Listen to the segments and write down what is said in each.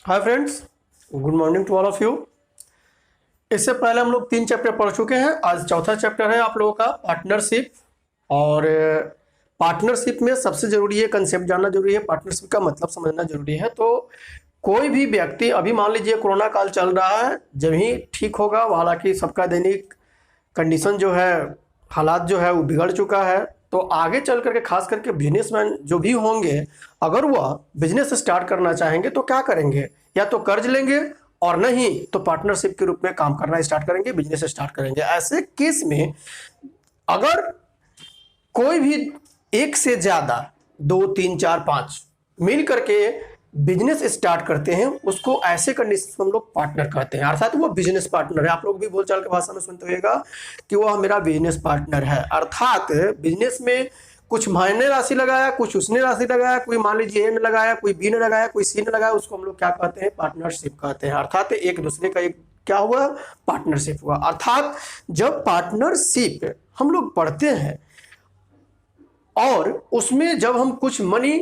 Hi friends, good morning to all of you. इससे पहले हम लोग 3 चैप्टर पढ़ चुके हैं। आज चौथा चैप्टर है आप लोगों का पार्टनरशिप। और पार्टनरशिप में सबसे जरूरी है कंसेप्ट जानना जरूरी है, पार्टनरशिप का मतलब समझना जरूरी है। तो कोई भी व्यक्ति, अभी मान लीजिए कोरोना काल चल रहा है, जब ही ठीक होगा, हालांकि सबका दैनिक कंडीशन जो है, हालात जो है वो बिगड़ चुका है। तो आगे चल करके खास करके बिजनेसमैन जो भी होंगे, अगर वह बिजनेस स्टार्ट करना चाहेंगे तो क्या करेंगे? या तो कर्ज लेंगे और नहीं तो पार्टनरशिप के रूप में काम करना स्टार्ट करेंगे, बिजनेस स्टार्ट करेंगे। ऐसे केस में अगर कोई भी एक से ज्यादा 2 3 4 5 मिल करके बिजनेस स्टार्ट करते हैं, उसको ऐसे कंडीशन में हम लोग पार्टनर कहते हैं। अर्थात वो बिजनेस पार्टनर है। आप लोग भी बोलचाल की भाषा में सुनते होगा कि वह मेरा बिजनेस पार्टनर है। अर्थात बिजनेस में कुछ मायने राशि लगाया, कुछ उसने राशि लगाया, कोई मान लीजिए ए ने लगाया, कोई बी ने लगाया, कोई सी ने लगाया, उसको हम लोग क्या कहते हैं? पार्टनरशिप कहते हैं। अर्थात एक दूसरे का एक क्या हुआ? पार्टनरशिप हुआ। अर्थात जब पार्टनरशिप हम लोग पढ़ते हैं और उसमें जब हम कुछ मनी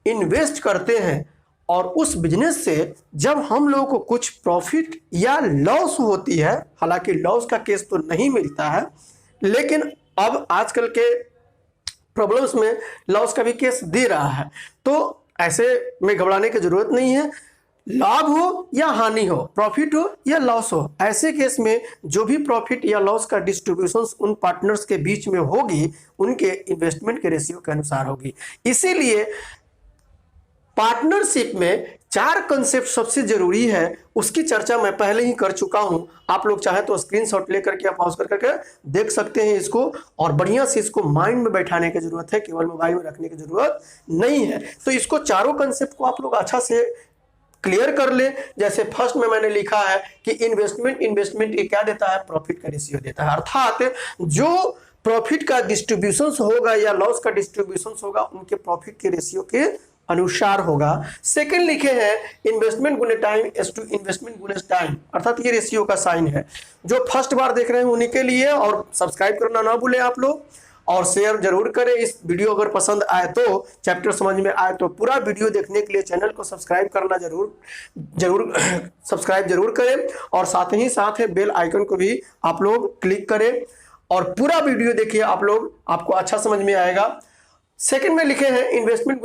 इन्वेस्ट करते हैं और उस बिजनेस से जब हम लोगों को कुछ प्रॉफिट या लॉस होती है, हालांकि लॉस का केस तो नहीं मिलता है, लेकिन अब आजकल के प्रॉब्लम्स में लॉस का भी केस दे रहा है, तो ऐसे में घबराने की जरूरत नहीं है। लाभ हो या हानि हो, प्रॉफिट हो या लॉस हो, ऐसे केस में जो भी प्रॉफिट या लॉस का डिस्ट्रीब्यूशन उन पार्टनर्स के बीच में होगी, उनके इन्वेस्टमेंट के रेशियो के अनुसार होगी। इसीलिए पार्टनरशिप में 4 कंसेप्ट सबसे जरूरी है। उसकी चर्चा मैं पहले ही कर चुका हूं। आप लोग चाहे तो स्क्रीनशॉट लेकर के पॉज कर करके देख सकते हैं इसको, और बढ़िया से इसको माइंड में बैठाने की जरूरत है, केवल मोबाइल में रखने की जरूरत नहीं है। तो इसको चारों कंसेप्ट को आप लोग अच्छा से क्लियर कर ले। जैसे फर्स्ट में मैंने लिखा है कि इन्वेस्टमेंट ये क्या देता है? प्रॉफिट का रेशियो देता है। अर्थात जो प्रॉफिट का डिस्ट्रीब्यूशन होगा या लॉस का डिस्ट्रीब्यूशन होगा, उनके प्रॉफिट के रेशियो के अनुसार होगा। सेकंड लिखे हैं इन्वेस्टमेंट गुने टाइम एस टू इन्वेस्टमेंट गुने टाइम, अर्थात ये रेशियो का साइन है। जो फर्स्ट बार देख रहे हैं उन्हीं के लिए, और सब्सक्राइब करना ना भूलें आप लोग, और शेयर जरूर करें। इस वीडियो अगर पसंद आए तो, चैप्टर समझ में आए तो, पूरा वीडियो देखने के लिए चैनल को सब्सक्राइब करना जरूर सब्सक्राइब जरूर करें, और साथ ही साथ है बेल आइकन को भी आप लोग क्लिक करें और पूरा वीडियो देखिए आप लोग, आपको अच्छा समझ में आएगा। सेकंड में लिखे हैं इन्वेस्टमेंट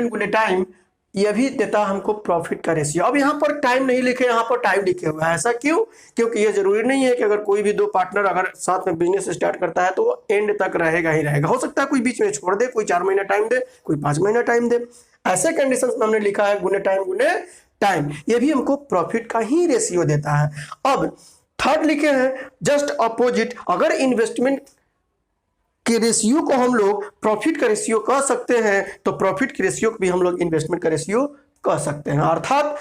गुने टाइम, यह भी देता हमको प्रॉफिट का रेशियो। अब यहाँ पर टाइम नहीं लिखे, यहाँ पर टाइम लिखे हुआ है। ऐसा क्यों? क्योंकि ये जरूरी नहीं है कि अगर कोई भी 2 पार्टनर अगर साथ में बिजनेस स्टार्ट करता है तो वो एंड तक रहेगा ही रहेगा। हो सकता है कोई बीच में छोड़ दे, कोई 4 महीना टाइम दे, कोई 5 महीना टाइम दे। ऐसे कंडीशन में हमने लिखा है गुने टाइम, ये भी हमको प्रॉफिट का ही रेशियो देता है। अब थर्ड लिखे हैं जस्ट अपोजिट, अगर इन्वेस्टमेंट के रेशियो को हम लोग प्रॉफिट का रेशियो कह सकते हैं, तो प्रॉफिट के रेशियो को भी हम लोग इन्वेस्टमेंट का रेशियो कह सकते हैं। अर्थात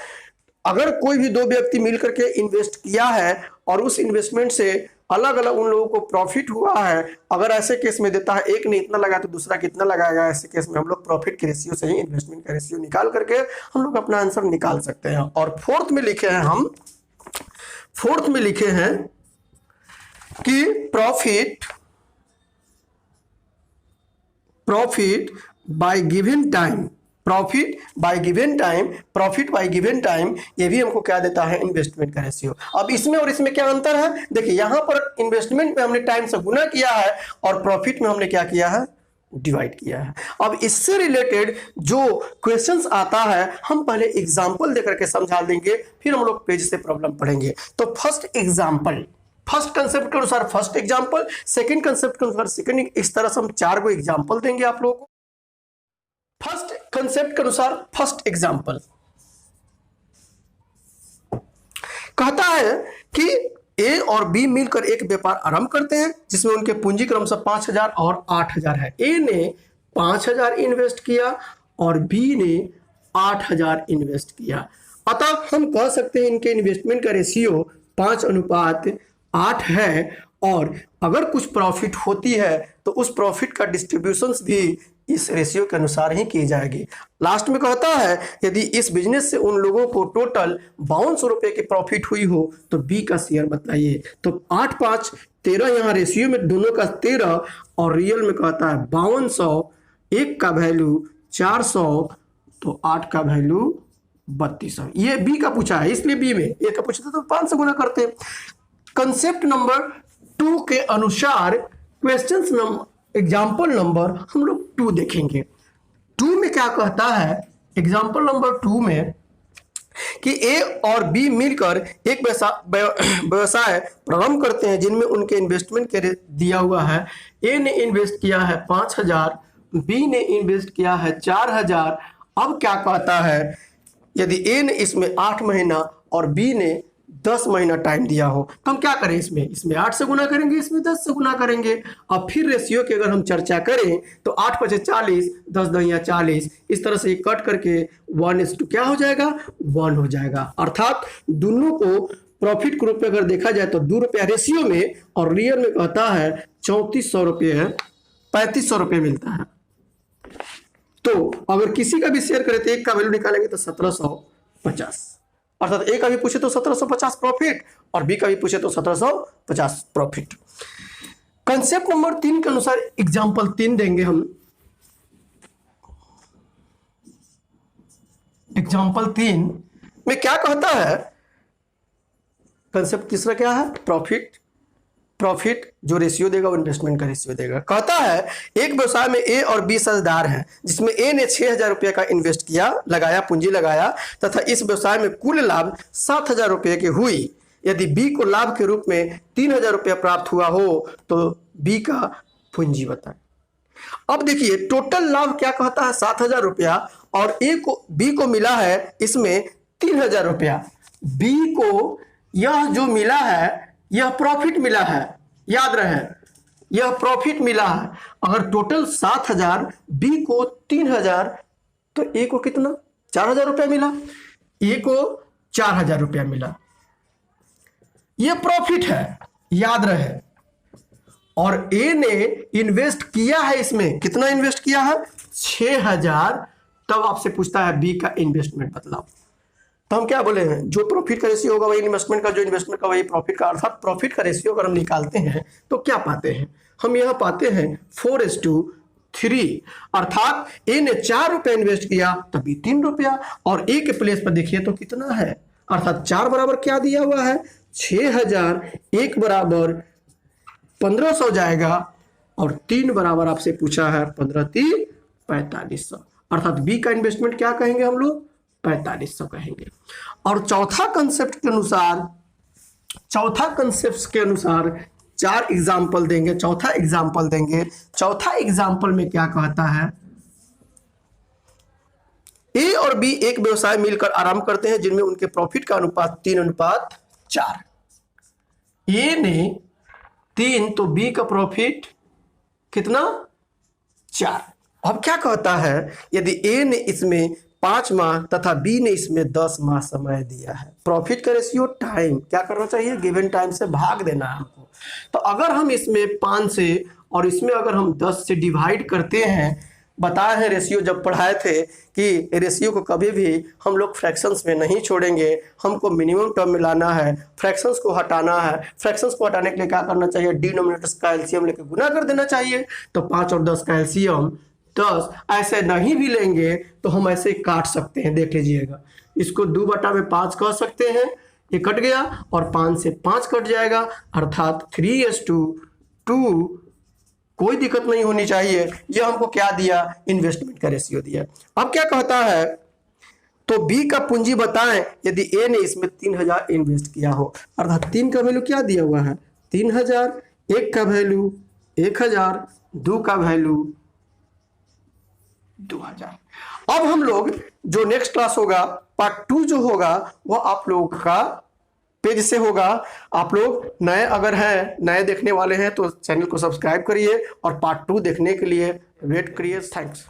अगर कोई भी 2 व्यक्ति मिलकर के इन्वेस्ट किया है और उस इन्वेस्टमेंट से अलग अलग उन लोगों को प्रॉफिट हुआ है, अगर ऐसे केस में देता है, एक ने इतना लगाया तो दूसरा कितना लगाएगा, ऐसे केस में हम लोग प्रॉफिट के रेशियो से ही इन्वेस्टमेंट का रेशियो निकाल करके हम लोग अपना आंसर निकाल सकते हैं। और फोर्थ में लिखे हैं कि प्रॉफिट बाय गिवन टाइम, ये भी हमको क्या देता है? इन्वेस्टमेंट का रेशियो। अब इसमें और इसमें क्या अंतर है? देखिए, यहां पर इन्वेस्टमेंट में हमने टाइम से गुना किया है और प्रॉफिट में हमने क्या किया है? डिवाइड किया है। अब इससे रिलेटेड जो क्वेश्चंस आता है, हम पहले एग्जांपल देकर के समझा देंगे, फिर हम लोग पेज से प्रॉब्लम पढ़ेंगे। तो फर्स्ट कंसेप्ट के अनुसार फर्स्ट एग्जांपल, सेकंड कंसेप्ट के अनुसार सेकंड, इस तरह से हम 4 को एग्जांपल देंगे आप लोगों को। फर्स्ट कंसेप्ट के अनुसार फर्स्ट एग्जांपल कहता है कि ए और बी मिलकर एक व्यापार आरंभ करते हैं जिसमें उनके पूंजी क्रमशः 5,000 और 8,000 है। ए ने 5,000 इन्वेस्ट किया और बी ने 8,000 इन्वेस्ट किया। अतः हम कह सकते हैं इनके इन्वेस्टमेंट का रेशियो 5:8 है, और अगर कुछ प्रॉफिट होती है तो उस प्रॉफिट का डिस्ट्रीब्यूशन भी इस रेशियो के अनुसार ही की जाएगी। लास्ट में कहता है यदि इस बिजनेस से उन लोगों को टोटल 5200 रुपए की प्रॉफिट हुई हो तो बी का शेयर बताइए। तो 8 5 13, यहाँ रेशियो में दोनों का 13 और रियल में कहता है 5200, एक का वैल्यू 400, तो 8 का वैल्यू 3200। ये बी का पूछा है इसलिए बी में, ए का पूछा था तो 5 से गुना करते हैं। कंसेप्ट नंबर 2 के अनुसार क्वेश्चन नंबर एग्जाम्पल नंबर हम लोग 2 देखेंगे। 2 में क्या कहता है, एग्जाम्पल नंबर 2 में कि ए और बी मिलकर एक व्यवसाय प्रारंभ करते हैं जिनमें उनके इन्वेस्टमेंट के दिया हुआ है। ए ने इन्वेस्ट किया है 5000, बी ने इन्वेस्ट किया है 4000। अब क्या कहता है, यदि ए ने इसमें 8 महीना और बी ने 10 महीना टाइम दिया हो तो हम क्या करें, इसमें 8 से गुना करेंगे, इसमें 10 से गुना करेंगे। अब फिर रेशियो की अगर हम चर्चा करें तो 8 × 40, 10 × 40, इस तरह से कट करके 1:2 क्या हो जाएगा, 1 हो जाएगा। अर्थात दोनों को प्रॉफिट के रूप में अगर देखा जाए तो 2 रुपया रेशियो में, और रियल में कहता है 3400 रुपये है, 3500 रुपये मिलता है। तो अगर किसी का भी शेयर करें तो एक का वैल्यू निकालेंगे तो 1750, अर्थात ए का भी पूछे तो 1750 प्रॉफिट और बी का भी पूछे तो 1750 प्रॉफिट। कंसेप्ट नंबर 3 के अनुसार एग्जांपल 3 देंगे हम। एग्जांपल 3 में क्या कहता है, कंसेप्ट तीसरा क्या है, प्रॉफिट जो रेशियो देगा वो इन्वेस्टमेंट का रेशियो देगा। कहता है एक व्यवसाय में ए और बी साझेदार हैं जिसमें ए ने 6000 रुपये का इन्वेस्ट किया, लगाया, पूंजी लगाया तथा इस व्यवसाय में कुल लाभ 7000 रुपये की हुई। यदि बी को लाभ के रूप में 3000 रुपया प्राप्त हुआ हो तो बी का पूंजी बताएं। अब देखिए टोटल लाभ क्या कहता है 7000 रुपया, और बी को मिला है इसमें 3000 रुपया। बी को यह जो मिला है यह प्रॉफिट मिला है, याद रहे यह प्रॉफिट मिला है। अगर टोटल 7000, बी को 3000, तो ए को कितना 4000 रुपया मिला, ए को 4000 रुपया मिला। यह प्रॉफिट है, याद रहे। और ए ने इन्वेस्ट किया है, इसमें कितना इन्वेस्ट किया है 6000। तब आपसे पूछता है बी का इन्वेस्टमेंट बतलाओ, तो हम क्या बोले हैं, जो प्रॉफिट का रेशियो होगा वही इन्वेस्टमेंट का, जो इन्वेस्टमेंट का वही प्रॉफिट का। अर्थात प्रॉफिट का रेशियो अगर हम निकालते हैं तो क्या पाते हैं, हम यहाँ पाते हैं 4:3। अर्थात ए ने 4 रुपया इन्वेस्ट किया तभी 3 रुपया, और ए के प्लेस पर देखिए तो कितना है, अर्थात 4 बराबर क्या दिया हुआ है 6000, 1 बराबर 1500 जाएगा, और 3 बराबर आपसे पूछा है 15×3 4500। अर्थात बी का इन्वेस्टमेंट क्या कहेंगे हम लोग 4500 कहेंगे। और चौथा कंसेप्ट के अनुसार 4 एग्जाम्पल देंगे। चौथा एग्जाम्पल में क्या कहता है, ए और बी एक व्यवसाय मिलकर आरंभ करते हैं जिनमें उनके प्रॉफिट का अनुपात 3:4। ए ने 3 तो बी का प्रॉफिट कितना 4। अब क्या कहता है, यदि ए ने इसमें 5 माह तथा बी ने इसमें 10 माह समय दिया है। प्रॉफिट का रेशियो टाइम क्या करना चाहिए, गिवन टाइम से भाग देना है हमको। तो अगर हम इसमें 5 से और इसमें अगर हम 10 से डिवाइड करते हैं, बताए हैं रेशियो जब पढ़ाए थे कि रेशियो को कभी भी हम लोग फ्रैक्शंस में नहीं छोड़ेंगे, हमको मिनिमम टर्म में लाना है, फ्रैक्शंस को हटाना है। फ्रैक्शंस को हटाने के लिए क्या करना चाहिए, डिनोमिनेटर्स का एलसीएम लेकर गुना कर देना चाहिए। तो 5 और 10 का एलसीएम 10। ऐसे नहीं भी लेंगे तो हम ऐसे काट सकते हैं, देख लीजिएगा। इसको 2/5 कह सकते हैं, ये कट गया और 5 से 5 कट जाएगा, अर्थात 3:2। कोई दिक्कत नहीं होनी चाहिए। ये हमको क्या दिया, इन्वेस्टमेंट का रेशियो दिया। अब क्या कहता है, तो बी का पूंजी बताएं यदि ए ने इसमें 3000 इन्वेस्ट किया हो। अर्थात 3 का वैल्यू क्या दिया हुआ है 3000, 1 का वैल्यू 1000, 2 का वैल्यू 2000। अब हम लोग जो नेक्स्ट क्लास होगा पार्ट 2 जो होगा वो आप लोग का पेज से होगा। आप लोग नए अगर हैं, नए देखने वाले हैं तो चैनल को सब्सक्राइब करिए और पार्ट 2 देखने के लिए वेट करिए। थैंक्स।